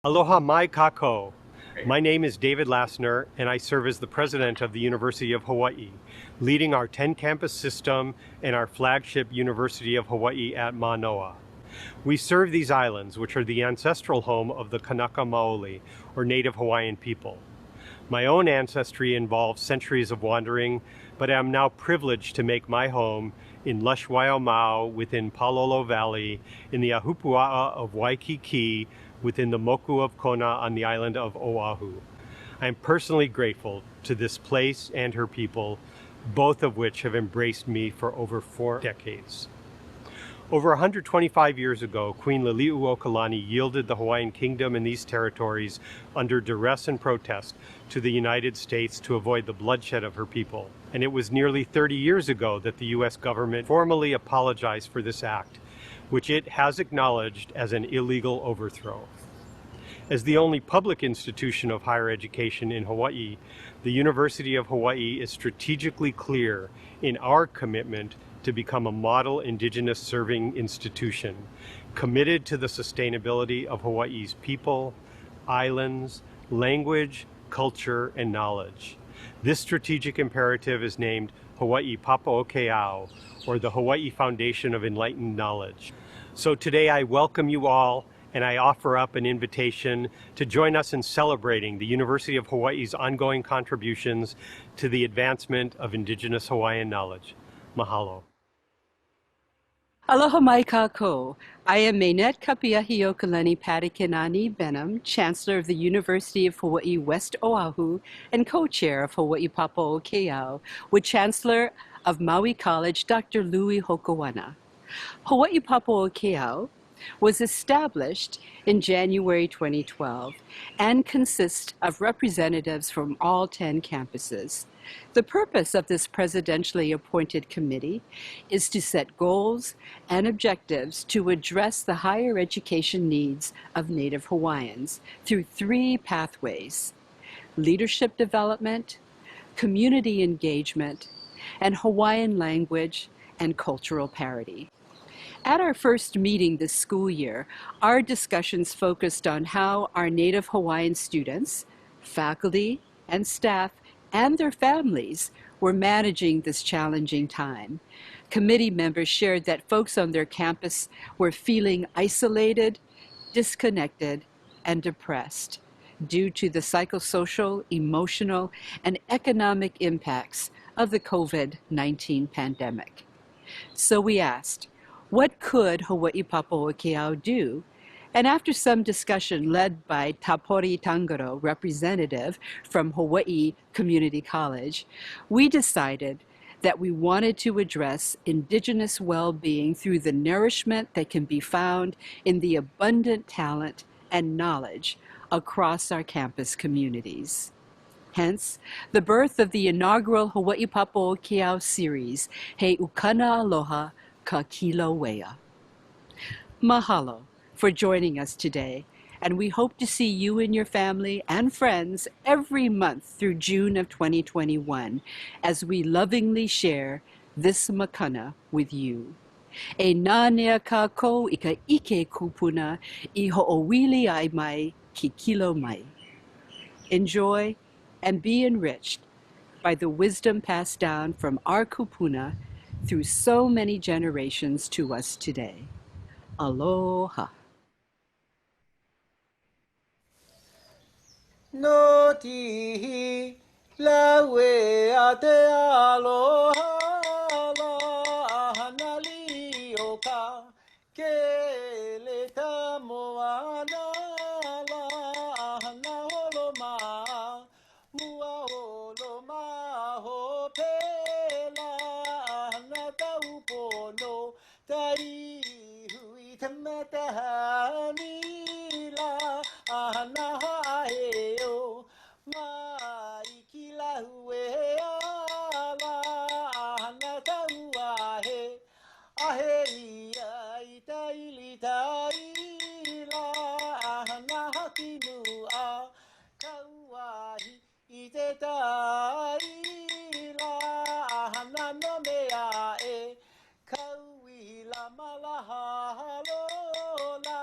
Aloha mai kako. My name is David Lassner, and I serve as the president of the University of Hawaiʻi, leading our 10-campus system and our flagship University of Hawaiʻi at Manoa. We serve these islands, which are the ancestral home of the Kanaka Maoli, or Native Hawaiian people. My own ancestry involves centuries of wandering, but I am now privileged to make my home in lush Waiomau within Palolo Valley, in the Ahupua'a of Waikiki, within the Moku of Kona on the island of Oahu. I am personally grateful to this place and her people, both of which have embraced me for over 4 decades. Over 125 years ago, Queen Liliuokalani yielded the Hawaiian Kingdom and these territories under duress and protest to the United States to avoid the bloodshed of her people. And it was nearly 30 years ago that the U.S. government formally apologized for this act, which it has acknowledged as an illegal overthrow. As the only public institution of higher education in Hawaii, the University of Hawaii is strategically clear in our commitment to become a model Indigenous serving institution, committed to the sustainability of Hawaii's people, islands, language, culture, and knowledge. This strategic imperative is named Hawaii Papaokeao, or the Hawaii Foundation of Enlightened Knowledge. So today I welcome you all, and I offer up an invitation to join us in celebrating the University of Hawaii's ongoing contributions to the advancement of Indigenous Hawaiian knowledge. Mahalo. Aloha mai kako. I am Mainette Kapiahiokalani Patakinani Benham, Chancellor of the University of Hawaii West Oahu and co-chair of Hawaii Papaokeao, with Chancellor of Maui College, Dr. Louis Hokoana. Hawaii Papaokeao was established in January 2012 and consists of representatives from all 10 campuses. The purpose of this presidentially appointed committee is to set goals and objectives to address the higher education needs of Native Hawaiians through 3 pathways: leadership development, community engagement, and Hawaiian language and cultural parity. At our first meeting this school year, our discussions focused on how our Native Hawaiian students, faculty, and staff and their families were managing this challenging time. Committee members shared that folks on their campus were feeling isolated, disconnected, and depressed due to the psychosocial, emotional, and economic impacts of the COVID-19 pandemic. So we asked, what could Hawaii Papaokeao do? And after some discussion led by Tapori Tangaro, representative from Hawaii Community College, we decided that we wanted to address Indigenous well-being through the nourishment that can be found in the abundant talent and knowledge across our campus communities. Hence, the birth of the inaugural Hawaii Papaokeao series, He Ukana Aloha Kā Kīlauea. Mahalo for joining us today, and we hope to see you and your family and friends every month through June of 2021 as we lovingly share this makana with you. E nānea kako I ka ike kupuna I ho'owili ai mai ki kilo mai. Enjoy and be enriched by the wisdom passed down from our kupuna through so many generations to us today. Aloha. No tihi lawe te aloha la hanali oka ke le tamoana la hana holoma mua holoma ho pela hana taupono tai hui tamatahani la hana haeo mai ki la hue ala hana taua he ahe ia i taili taila hana hakinu a kauahi I te taila hana no mea e kaui la malaha halo la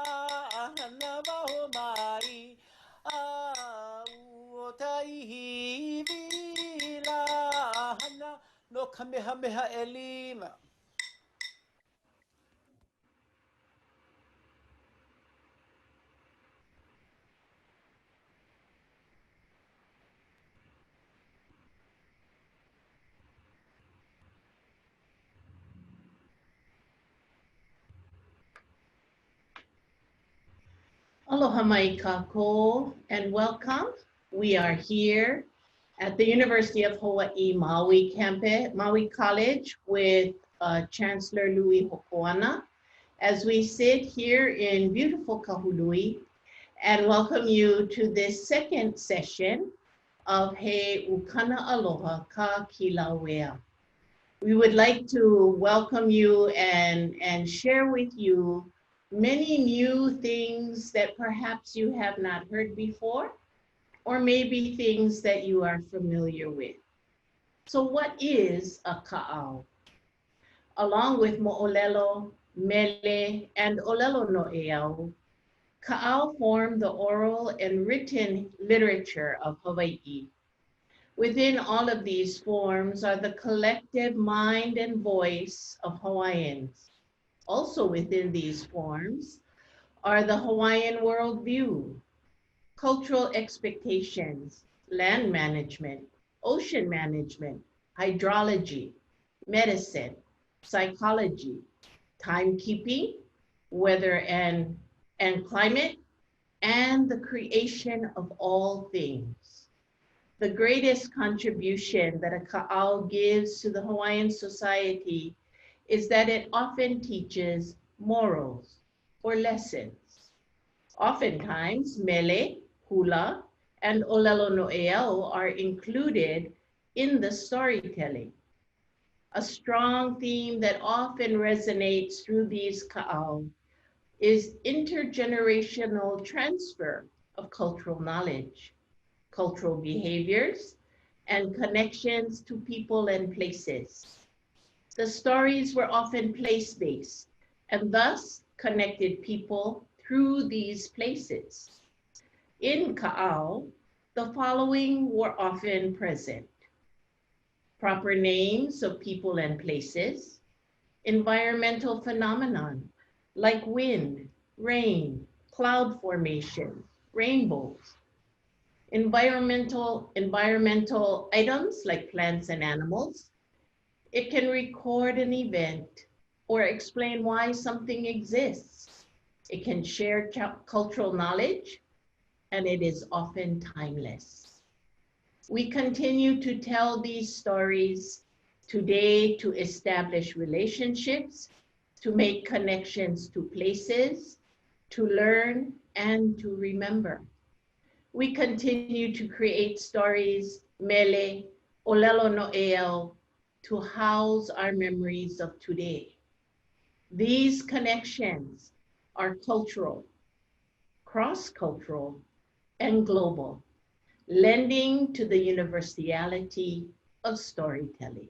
hana maho mai Kamehameha Elima. Aloha mai kako and welcome. We are here at the University of Hawaiʻi Maui campus, Maui College with Chancellor Louis Hokoana as we sit here in beautiful Kahului and welcome you to this second session of He Ukana Aloha Kā Kīlauea. We would like to welcome you and share with you many new things that perhaps you have not heard before, or maybe things that you are familiar with. So what is a ka'au? Along with mo'olelo, mele, and olelo no'eau, ka'au form the oral and written literature of Hawaii. Within all of these forms are the collective mind and voice of Hawaiians. Also within these forms are the Hawaiian worldview, cultural expectations, land management, ocean management, hydrology, medicine, psychology, timekeeping, weather and climate, and the creation of all things. The greatest contribution that a ka'au gives to the Hawaiian society is that it often teaches morals or lessons. Oftentimes, mele, hula, and olelo no'eau are included in the storytelling. A strong theme that often resonates through these ka'au is intergenerational transfer of cultural knowledge, cultural behaviors, and connections to people and places. The stories were often place-based and thus connected people through these places. In ka'au, the following were often present: proper names of people and places, environmental phenomenon like wind, rain, cloud formation, rainbows, environmental items like plants and animals. It can record an event or explain why something exists. It can share cultural knowledge, and it is often timeless. We continue to tell these stories today to establish relationships, to make connections to places, to learn, and to remember. We continue to create stories, mele, olelo no'eau, to house our memories of today. These connections are cultural, cross-cultural, and global, lending to the universality of storytelling.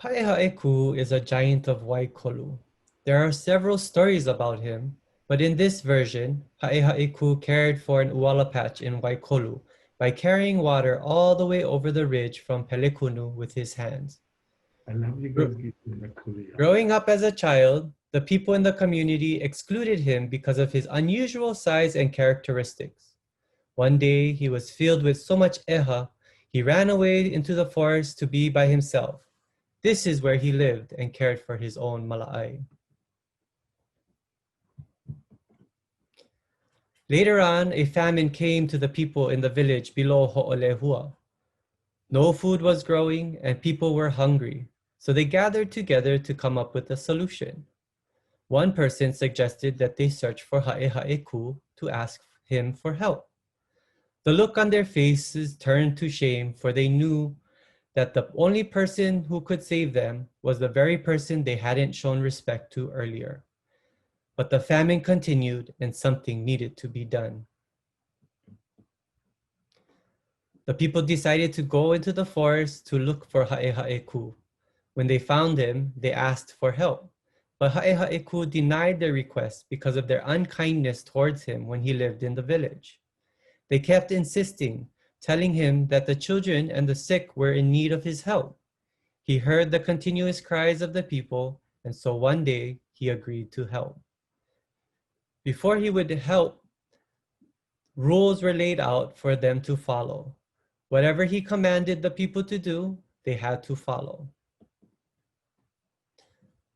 Haʻehaʻeku is a giant of Waikolu. There are several stories about him, but in this version, Haʻehaʻeku cared for an uala patch in Waikolu by carrying water all the way over the ridge from Pelekunu with his hands. Growing up as a child, the people in the community excluded him because of his unusual size and characteristics. One day, he was filled with so much eha, he ran away into the forest to be by himself. This is where he lived and cared for his own mala'ai. Later on, a famine came to the people in the village below Ho'olehua. No food was growing and people were hungry, so they gathered together to come up with a solution. One person suggested that they search for Haʻehaʻeku to ask him for help. The look on their faces turned to shame, for they knew that the only person who could save them was the very person they hadn't shown respect to earlier. But the famine continued and something needed to be done. The people decided to go into the forest to look for Haʻehaʻeku. When they found him, they asked for help. but Ha'eha'iku denied their request because of their unkindness towards him when he lived in the village. They kept insisting, telling him that the children and the sick were in need of his help. He heard the continuous cries of the people, and so one day he agreed to help. Before he would help, rules were laid out for them to follow. Whatever he commanded the people to do, they had to follow.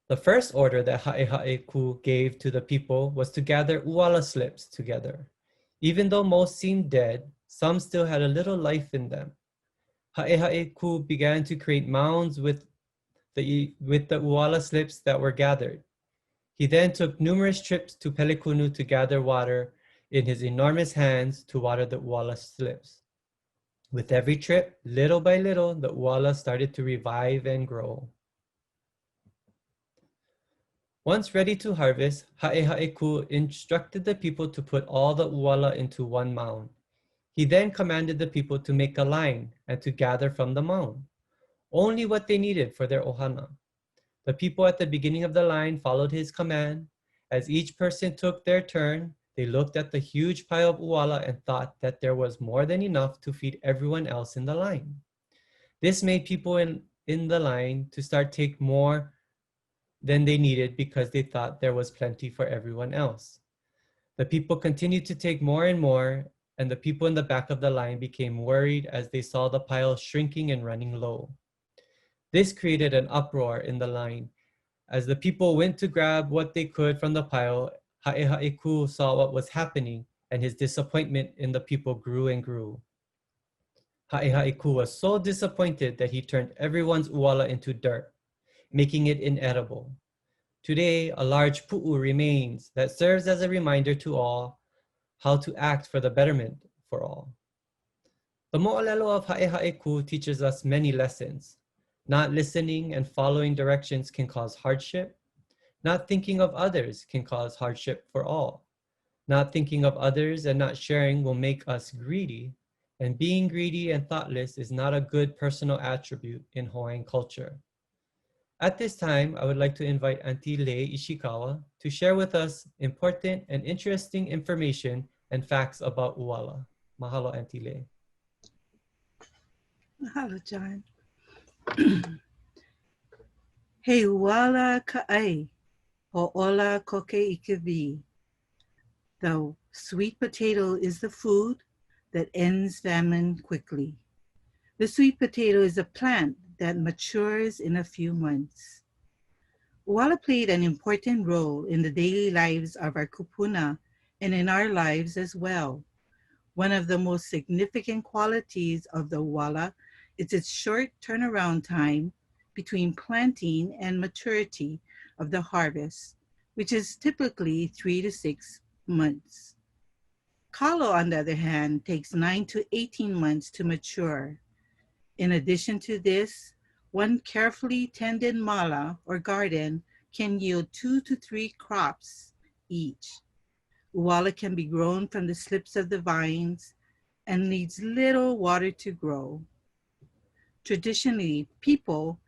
The first order that Ha'eha'iku gave to the people was to gather uala slips together. Even though most seemed dead, some still had a little life in them. Ha'eha'iku began to create mounds with the uala slips that were gathered. He then took numerous trips to Pelekunu to gather water in his enormous hands to water the uala slips. With every trip, little by little, the uala started to revive and grow. Once ready to harvest, Ha'eha'iku instructed the people to put all the uala into one mound. He then commanded the people to make a line and to gather from the mound, only what they needed for their ohana. The people at the beginning of the line followed his command. As each person took their turn, they looked at the huge pile of uala and thought that there was more than enough to feed everyone else in the line. This made people in the line to start take more than they needed because they thought there was plenty for everyone else. The people continued to take more and more, and the people in the back of the line became worried as they saw the pile shrinking and running low. This created an uproar in the line. As the people went to grab what they could from the pile, Ha'eha'iku saw what was happening, and his disappointment in the people grew and grew. Ha'eha'iku was so disappointed that he turned everyone's uala into dirt, making it inedible. Today, a large pu'u remains that serves as a reminder to all how to act for the betterment for all. The mo'olelo of Ha'eha'iku teaches us many lessons. Not listening and following directions can cause hardship. Not thinking of others can cause hardship for all. Not thinking of others and not sharing will make us greedy. And being greedy and thoughtless is not a good personal attribute in Hawaiian culture. At this time, I would like to invite Auntie Lei Ishikawa to share with us important and interesting information and facts about uala. Mahalo, Auntie Lei. Mahalo, John. He uala ka'ai, ho'ola koke ikavi. The sweet potato is the food that ends famine quickly. The sweet potato is a plant that matures in a few months. Uala played an important role in the daily lives of our kupuna and in our lives as well. One of the most significant qualities of the uala is its short turnaround time between planting and maturity of the harvest, which is typically 3 to 6 months. Kalo, on the other hand, takes 9 to 18 months to mature. In addition to this, one carefully tended mala or garden can yield 2 to 3 crops each. Uala can be grown from the slips of the vines and needs little water to grow. Traditionally, people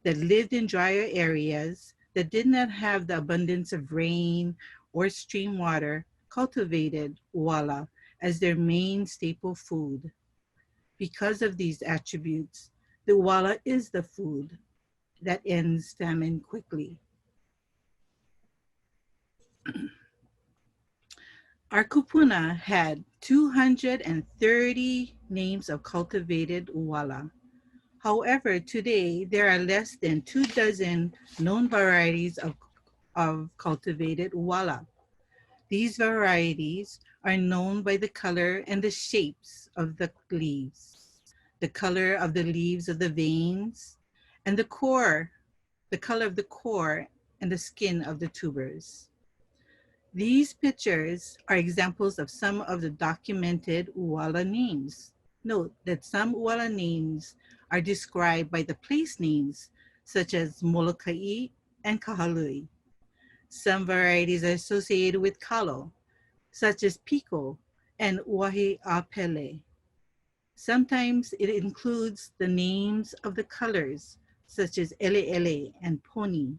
that lived in drier areas that did not have the abundance of rain or stream water cultivated uala as their main staple food. Because of these attributes, the uala is the food that ends famine quickly. Our kupuna had 230 names of cultivated uala. However, today there are less than 24 known varieties of cultivated uala. These varieties are known by the color and the shapes of the leaves, the color of the leaves of the veins, and the color of the core and the skin of the tubers. These pictures are examples of some of the documented uala names. Note that some uala names are described by the place names, such as Molokai and Kahalui. Some varieties are associated with kalo, such as Pico and Wahi Apele. Sometimes it includes the names of the colors, such as Ele Ele and Poni.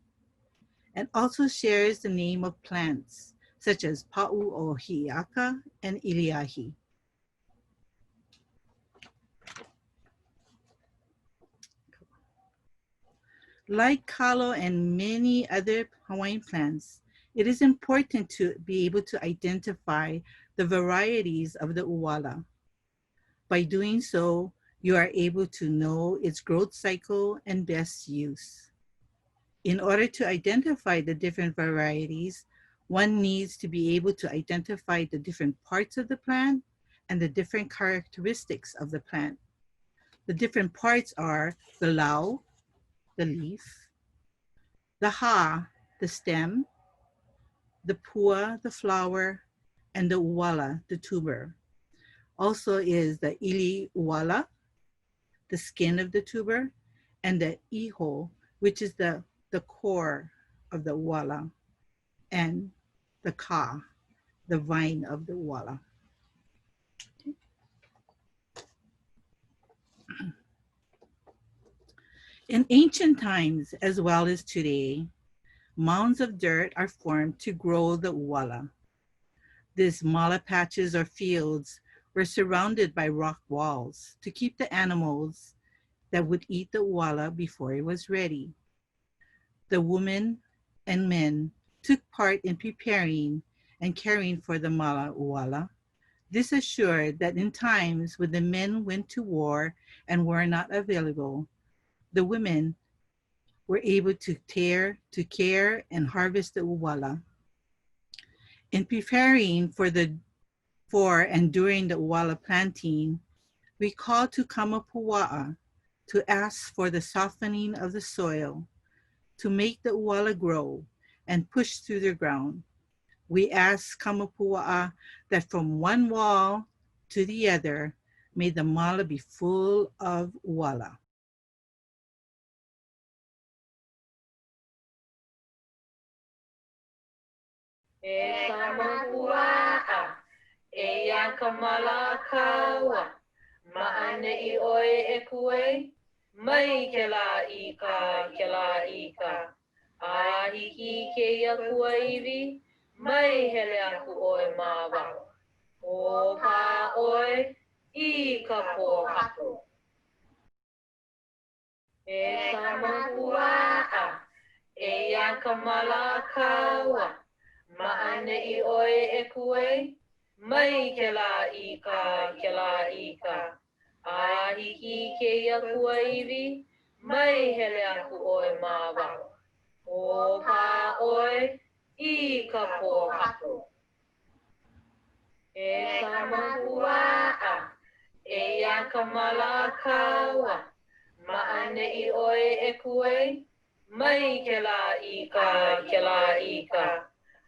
and also shares the name of plants such as Pa'u o Hi'iaka and Iliahi. Like kalo and many other Hawaiian plants, it is important to be able to identify the varieties of the uwala. By doing so, you are able to know its growth cycle and best use. In order to identify the different varieties, one needs to be able to identify the different parts of the plant and the different characteristics of the plant. The different parts are the lau, the leaf, the ha, the stem, the pua, the flower, and the uwala, the tuber. Also is the ili uwala, the skin of the tuber, and the iho, which is the core of the uwala, and the ka, the vine of the uwala. In ancient times, as well as today, mounds of dirt are formed to grow the uwala. These mala patches or fields were surrounded by rock walls to keep the animals that would eat the uwala before it was ready. The women and men took part in preparing and caring for the mala uwala. This assured that in times when the men went to war and were not available, the women were able to care and harvest the uwala. In preparing for and during the uwala planting, we call to kamapua'a to ask for the softening of the soil to make the uwala grow and push through the ground. We ask kamapua'a that from one wall to the other, may the mala be full of uwala. E kamapua'a, e ia kamala kaua, ma'ane I oe e kue, mai ke la ika, a hiki ke ia kuaiwi, mai hele aku oe mawao. O pa oe, I ka pōhaku. E kamapua'a, e ia kamala kaua, ma'ane I oe e kue, mai ke la ika, a hiki ke ia kuaiwi, mai hele aku oe mawao. O pa oe, I ka pōhaku. E kamapua'a, e ia kamala kaua, ma'ane I oe e kue, mai ke la ika,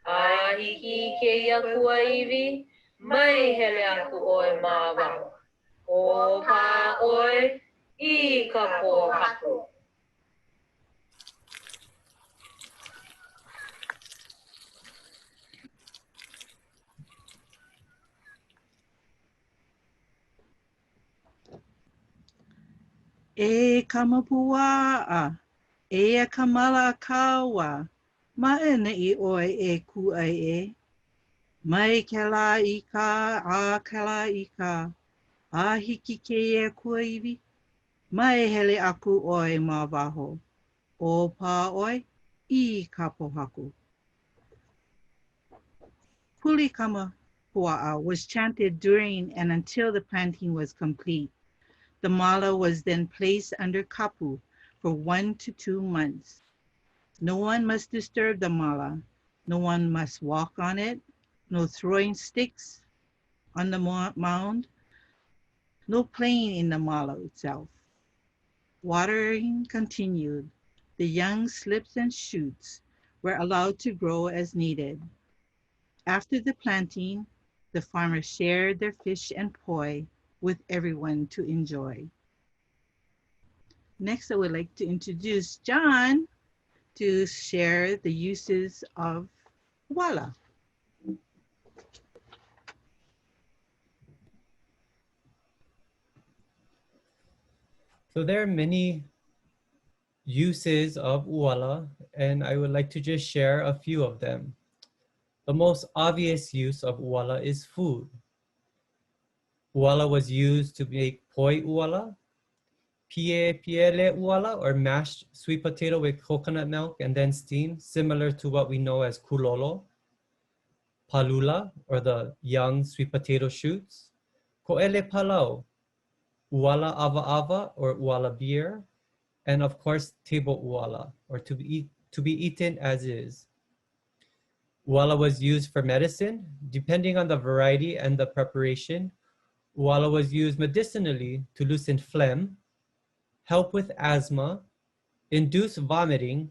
a hiki ke ia kuaiwi, mai hele aku oe mawao. O pa oe, I ka pōhaku. E kamapua'a, e kamala kaua, ma'ene I oe e kuai e. Mai ke la ika, a hiki ke ia kuaiwi, mai hele aku oe ma waho. O pa oe, I ka pohaku. Puli kamapua'a was chanted during and until the planting was complete. The mala was then placed under kapu for 1 to 2 months. No one must disturb the mala. No one must walk on it. No throwing sticks on the mound. No playing in the mala itself. Watering continued. The young slips and shoots were allowed to grow as needed. After the planting, the farmers shared their fish and poi with everyone to enjoy. Next, I would like to introduce John to share the uses of uwala. So there are many uses of uala, and I would like to just share a few of them. The most obvious use of uala is food. Uala was used to make poi uala, piele uala, or mashed sweet potato with coconut milk and then steamed, similar to what we know as kulolo. Palula, or the young sweet potato shoots. Ko'ele palau, uala ava or uala beer, and of course table uala, or to be eaten as is. Uala was used for medicine. Depending on the variety and the preparation, uala was used medicinally to loosen phlegm, help with asthma, induce vomiting,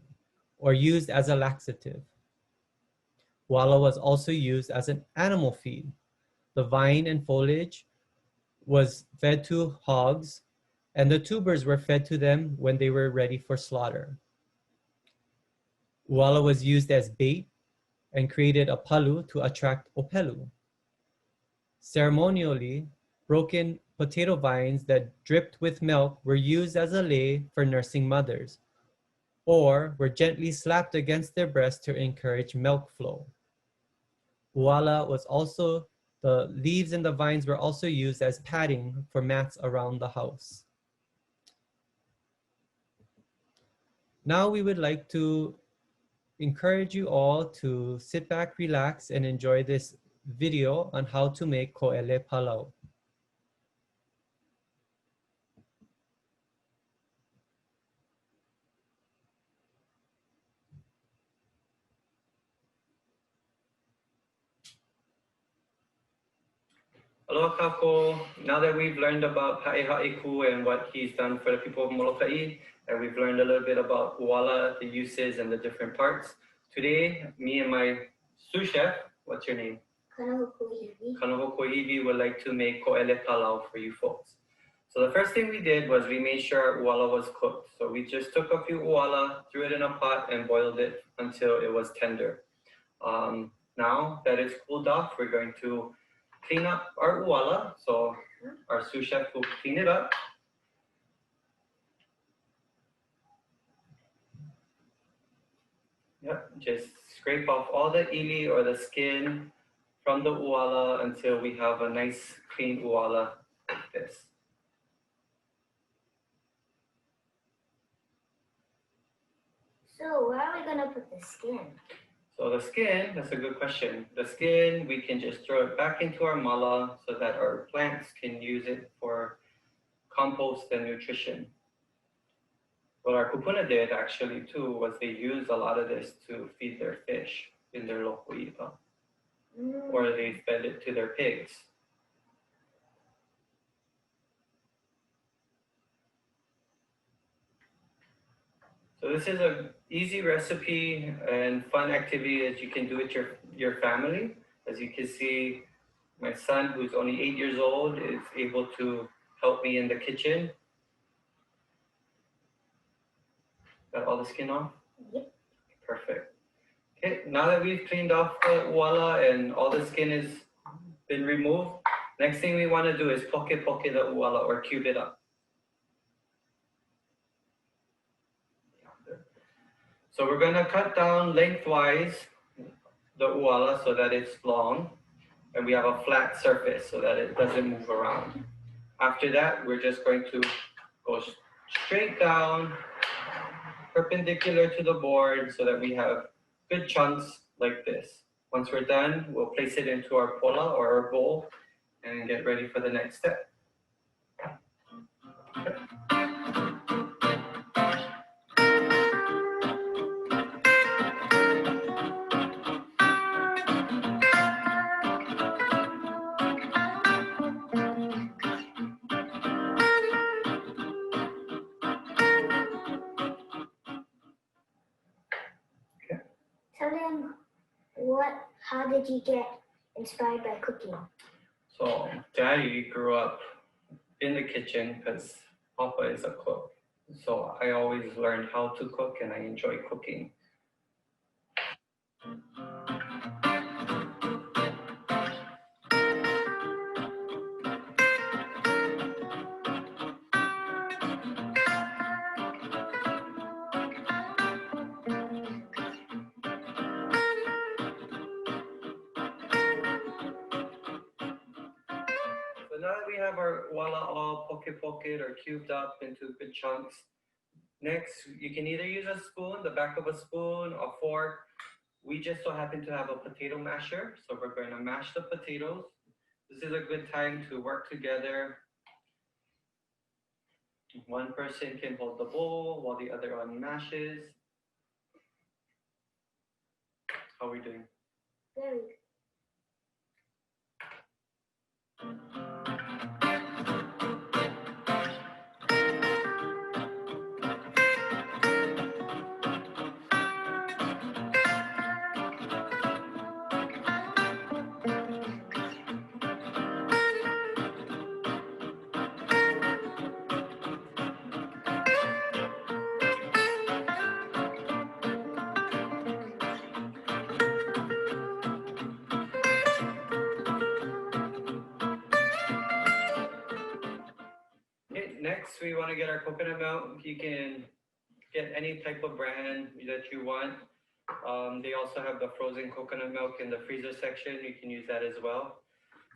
or used as a laxative. Uala was also used as an animal feed. The vine and foliage was fed to hogs, and the tubers were fed to them when they were ready for slaughter. Uala was used as bait and created a palu to attract opelu. Ceremonially, broken potato vines that dripped with milk were used as a lei for nursing mothers, or were gently slapped against their breasts to encourage milk flow. Uala was also, the leaves and the vines were also used as padding for mats around the house. Now we would like to encourage you all to sit back, relax, and enjoy this video on how to make ko'ele palau. Aloha kako. Now that we've learned about Ha'iha'iku and what he's done for the people of Molokai, and we've learned a little bit about uala, the uses and the different parts, today, me and my sous chef, what's your name? Kanohokohivi would like to make ko'ele palau for you folks. So the first thing we did was we made sure our uala was cooked. So we just took a few uala, threw it in a pot and boiled it until it was tender. Now that it's cooled off, we're going to clean up our uala. So our sous chef will clean it up. Yep, just scrape off all the ili or the skin from the uala until we have a nice clean uala like this. So where are we going to put the skin? So the skin, that's a good question. The skin, we can just throw it back into our mala so that our plants can use it for compost and nutrition. What our kupuna did actually too was they used a lot of this to feed their fish in their local ipa, or they fed it to their pigs. So this is an easy recipe and fun activity that you can do with your family. As you can see, my son, who's only 8 years old, is able to help me in the kitchen. Got all the skin off? Yep. Perfect. Okay, now that we've cleaned off the uala and all the skin has been removed, next thing we want to do is poke the uala, or cube it up. So we're going to cut down lengthwise the uala so that it's long and we have a flat surface so that it doesn't move around. After that, we're just going to go straight down, perpendicular to the board so that we have good chunks like this. Once we're done, we'll place it into our pola or our bowl and get ready for the next step. Tell them how did you get inspired by cooking? So Daddy grew up in the kitchen because Papa is a cook. So I always learned how to cook and I enjoy cooking. now that we have our wala all pocket or cubed up into good chunks, next you can either use a spoon, the back of a spoon, a fork. We just so happen to have a potato masher, so we're going to mash the potatoes. This is a good time to work together. One person can hold the bowl while the other one mashes. How are we doing? Very good. Okay, next we want to get our coconut milk. You can get any type of brand that you want. They also have the frozen coconut milk in the freezer section. You can use that as well.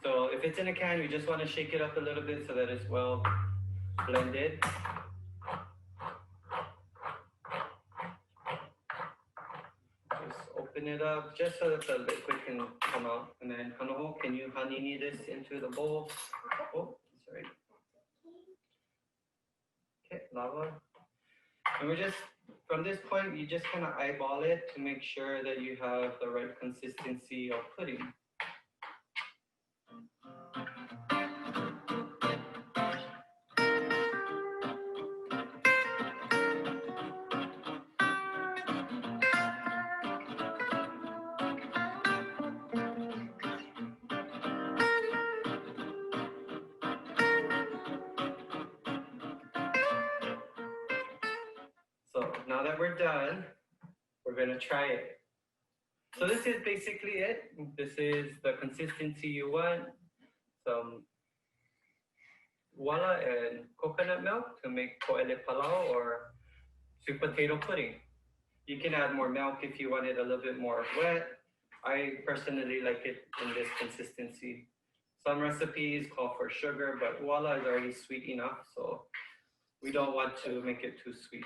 So if it's in a can, you just want to shake it up a little bit so that it's well blended. Just open it up just so that the liquid can come out. And then Hanoho, can you hanini this into the bowl? Oh, sorry. Okay, lava. And we're just, from this point, you just kind of eyeball it to make sure that you have the right consistency of pudding. So now that we're done, we're going to try it. So this is basically it. This is the consistency you want. Some wala and coconut milk to make po'ele palau or sweet potato pudding. You can add more milk if you want it a little bit more wet. I personally like it in this consistency. Some recipes call for sugar, but wala is already sweet enough, so we don't want to make it too sweet.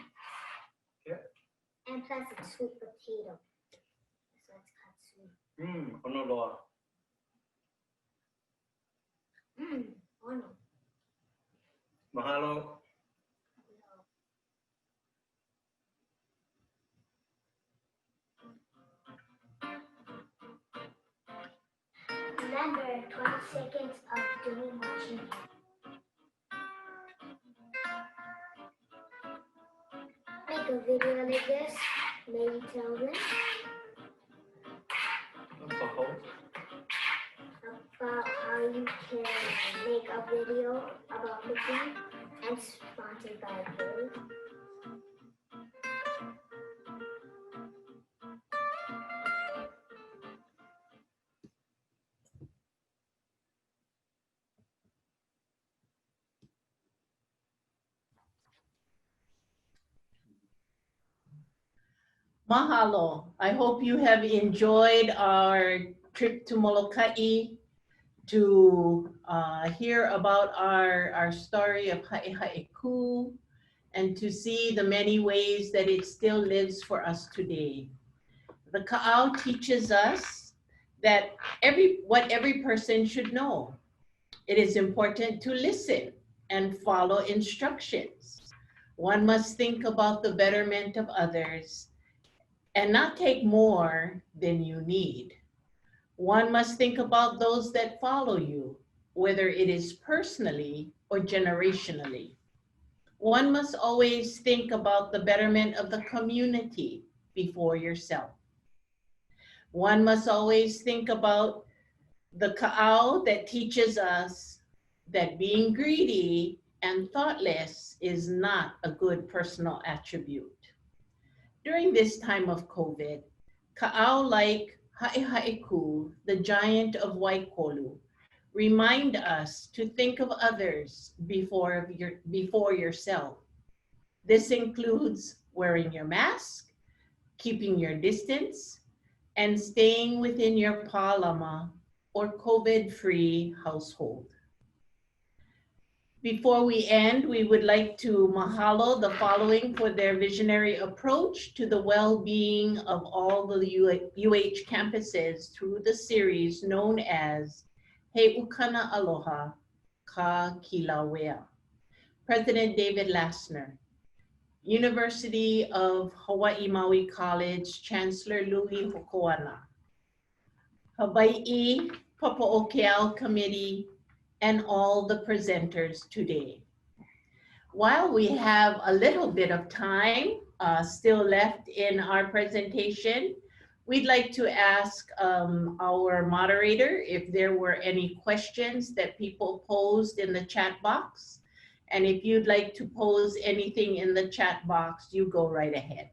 Yeah. And plus it's sweet potato. So it's cut sweet. Ono loa. Ono. Mahalo. Remember 20 seconds of doing what you need. Make a video like this, maybe tell them about how you can make a video about cooking and sponsored by Waikolu. Mahalo. I hope you have enjoyed our trip to Molokai to hear about our story of Haʻihaiku and to see the many ways that it still lives for us today. The ka'au teaches us that what every person should know. It is important to listen and follow instructions. One must think about the betterment of others and not take more than you need. One must think about those that follow you, whether it is personally or generationally. One must always think about the betterment of the community before yourself. One must always think about the ka'au that teaches us that being greedy and thoughtless is not a good personal attribute. During this time of COVID, ka'au like Haʻihaiku, the giant of Waikolu, remind us to think of others before yourself. This includes wearing your mask, keeping your distance, and staying within your pālama or COVID-free household. Before we end, we would like to mahalo the following for their visionary approach to the well-being of all the UH campuses through the series known as He Ukana Aloha Kā Kīlauea. President David Lassner, University of Hawaiʻi Maui College Chancellor Louis Hokoana, Hawaiʻi Papaʻokeʻau Committee, and all the presenters today. While we have a little bit of time still left in our presentation, we'd like to ask our moderator if there were any questions that people posed in the chat box. And if you'd like to pose anything in the chat box, you go right ahead.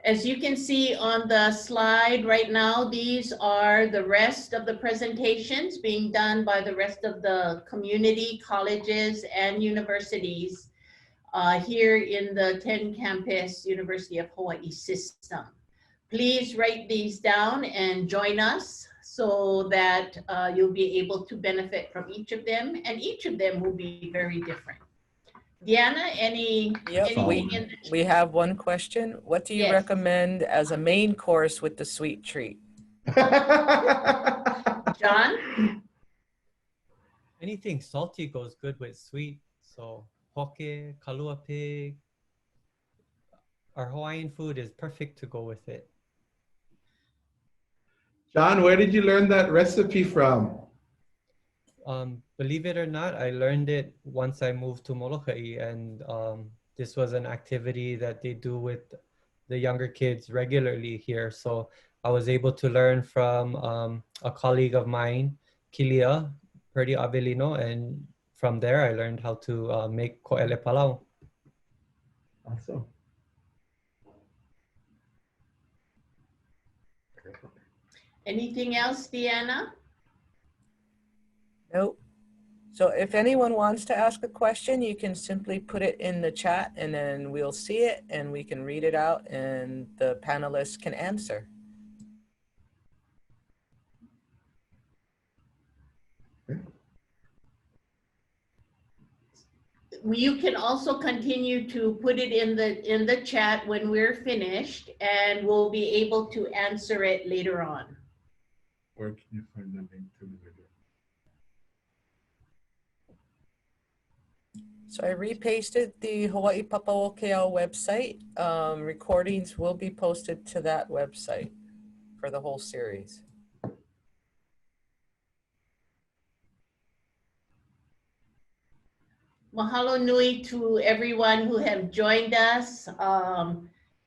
As you can see on the slide right now, these are the rest of the presentations being done by the rest of the community colleges and universities here in the 10 campus University of Hawaiʻi system. Please write these down and join us so that you'll be able to benefit from each of them, and each of them will be very different. Deanna, anything in the we have one question. What do you Yes. recommend as a main course with the sweet treat? John? Anything salty goes good with sweet. So poke, kalua pig. Our Hawaiian food is perfect to go with it. John, where did you learn that recipe from? Believe it or not, I learned it once I moved to Molokai, and this was an activity that they do with the younger kids regularly here. So I was able to learn from a colleague of mine, Kilia Perdi Avelino, and from there I learned how to make ko'ele palau. Awesome. Anything else, Deanna? Nope. So if anyone wants to ask a question, you can simply put it in the chat and then we'll see it and we can read it out and the panelists can answer. You can also continue to put it in the chat when we're finished, and we'll be able to answer it later on. Where can you find the link to the video? So I repasted the Hawaii Papaʻokeʻau website. Recordings will be posted to that website for the whole series. Mahalo nui to everyone who have joined us.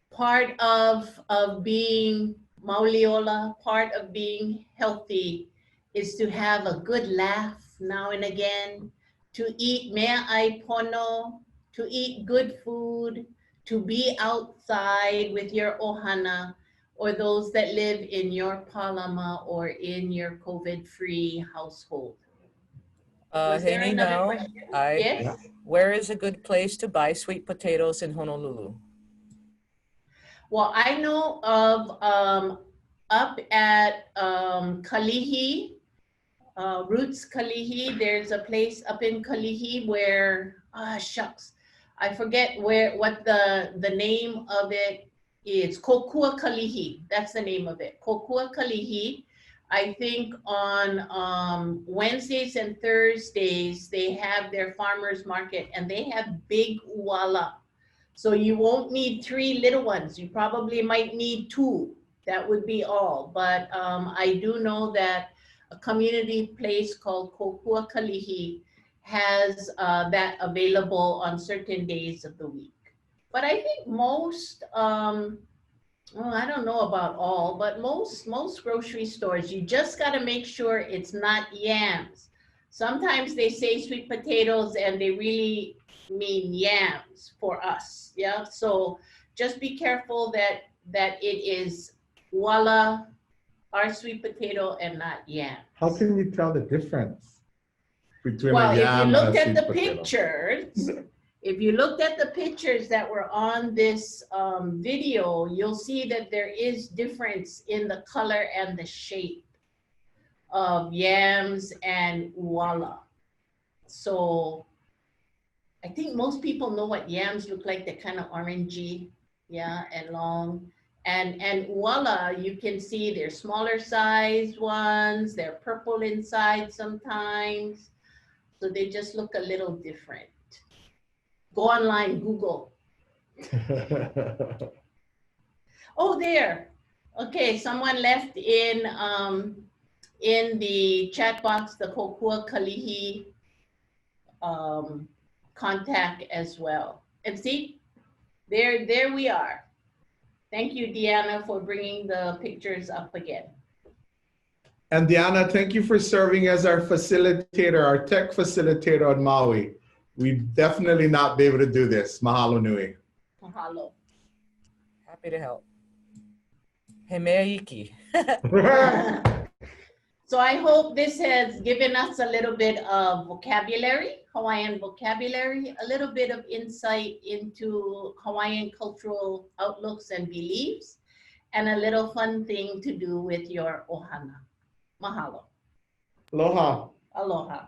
Part of being Mauliola, part of being healthy is to have a good laugh now and again, to eat mea ai pono, to eat good food, to be outside with your ohana, or those that live in your palama or in your COVID-free household. Was there Henny, another no. question? Yes? Yes? Where is a good place to buy sweet potatoes in Honolulu? Well, I know of up at Kalihi, Roots Kalihi. There's a place up in Kalihi where, shucks, I forget what the name of it is. Kokua Kalihi, that's the name of it. Kokua Kalihi. I think on Wednesdays and Thursdays, they have their farmers market and they have big uala. So you won't need 3 little ones. You probably might need 2. That would be all. But I do know that a community place called Kokua Kalihi has that available on certain days of the week. But I think most, well, I don't know about all, but most grocery stores, you just got to make sure it's not yams. Sometimes they say sweet potatoes and they really mean yams for us. Yeah. So just be careful that it is wala are sweet potato and not yam. How can you tell the difference between Well, a if you yam looked and a at sweet the potato? pictures, if you looked at the pictures that were on this video, you'll see that there is difference in the color and the shape of yams and uala. So I think most people know what yams look like. They're kind of orangey, yeah, and long. And uala, you can see they're smaller size ones. They're purple inside sometimes. So they just look a little different. Go online, Google. Oh, there. Okay, someone left in the chat box the Kokua Kalihi contact as well. And see, there we are. Thank you, Deanna, for bringing the pictures up again. And Diana, thank you for serving as our facilitator, our tech facilitator on Maui. We'd definitely not be able to do this. Mahalo nui. Mahalo. Happy to help. He mea iki. So I hope this has given us a little bit of vocabulary, Hawaiian vocabulary, a little bit of insight into Hawaiian cultural outlooks and beliefs, and a little fun thing to do with your ohana. Mahalo. Aloha. Aloha.